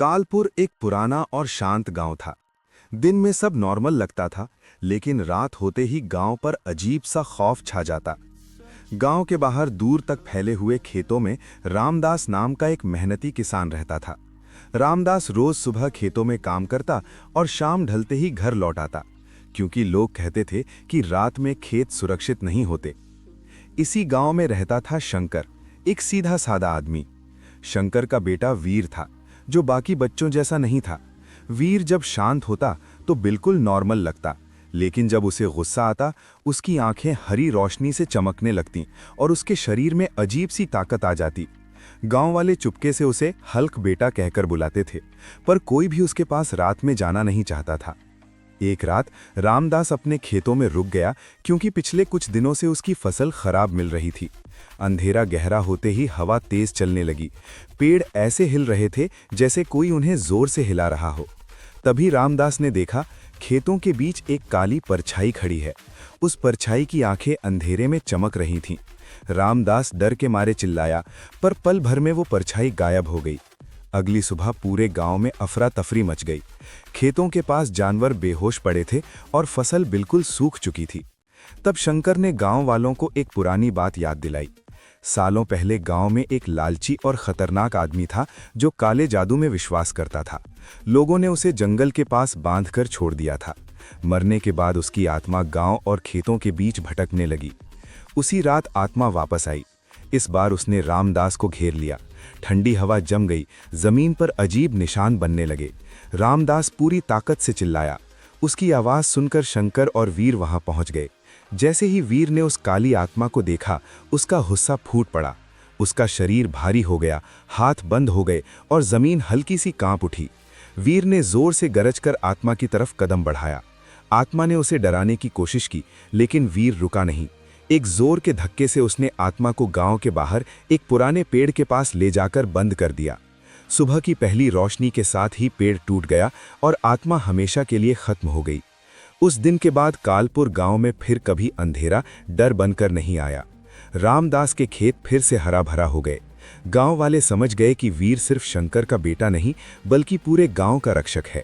कालपुर एक पुराना और शांत गांव था। दिन में सब नॉर्मल लगता था, लेकिन रात होते ही गांव पर अजीब सा खौफ छा जाता। गांव के बाहर दूर तक फैले हुए खेतों में रामदास नाम का एक मेहनती किसान रहता था। रामदास रोज सुबह खेतों में काम करता और शाम ढलते ही घर लौट आता, क्योंकि लोग कहते थे कि रात में खेत सुरक्षित नहीं होते। इसी गांव में रहता था शंकर, एक सीधा सादा आदमी। शंकर का बेटा वीर था, जो बाकी बच्चों जैसा नहीं था। वीर जब शांत होता तो बिल्कुल नॉर्मल लगता, लेकिन जब उसे गुस्सा आता, उसकी आंखें हरी रोशनी से चमकने लगतीं और उसके शरीर में अजीब सी ताकत आ जाती। गांव वाले चुपके से उसे हल्क बेटा कहकर बुलाते थे, पर कोई भी उसके पास रात में जाना नहीं चाहता था। एक रात रामदास अपने खेतों में रुक गया, क्योंकि पिछले कुछ दिनों से उसकी फसल खराब मिल रही थी। अंधेरा गहरा होते ही हवा तेज चलने लगी। पेड़ ऐसे हिल रहे थे जैसे कोई उन्हें जोर से हिला रहा हो। तभी रामदास ने देखा, खेतों के बीच एक काली परछाई खड़ी है। उस परछाई की आंखें अंधेरे में चमक रही थीं। रामदास डर के मारे चिल्लाया, पर पल भर में वो परछाई गायब हो गई। अगली सुबह पूरे गांव में अफरा तफरी मच गई। खेतों के पास जानवर बेहोश पड़े थे और फसल बिल्कुल सूख चुकी थी। तब शंकर ने गांव वालों को एक पुरानी बात याद दिलाई। सालों पहले गांव में एक लालची और खतरनाक आदमी था, जो काले जादू में विश्वास करता था। लोगों ने उसे जंगल के पास बांधकर छोड़ दिया था। मरने के बाद उसकी आत्मा गांव और खेतों के बीच भटकने लगी। उसी रात आत्मा वापस आई। इस बार उसने रामदास को घेर लिया। ठंडी हवा जम गई, जमीन पर अजीब निशान बनने लगे। रामदास पूरी ताकत से चिल्लाया। उसकी आवाज सुनकर शंकर और वीर वहां पहुंच गए। जैसे ही वीर ने उस काली आत्मा को देखा, उसका गुस्सा फूट पड़ा। उसका शरीर भारी हो गया, हाथ बंद हो गए और जमीन हल्की सी कांप उठी। वीर ने जोर से गरजकर आत्मा की तरफ कदम बढ़ाया। आत्मा ने उसे डराने की कोशिश की, लेकिन वीर रुका नहीं। एक जोर के धक्के से उसने आत्मा को गांव के बाहर एक पुराने पेड़ के पास ले जाकर बंद कर दिया। सुबह की पहली रोशनी के साथ ही पेड़ टूट गया और आत्मा हमेशा के लिए खत्म हो गई। उस दिन के बाद कालपुर गांव में फिर कभी अंधेरा डर बनकर नहीं आया। रामदास के खेत फिर से हरा भरा हो गए। गांव वाले समझ गए कि वीर सिर्फ शंकर का बेटा नहीं, बल्कि पूरे गांव का रक्षक है।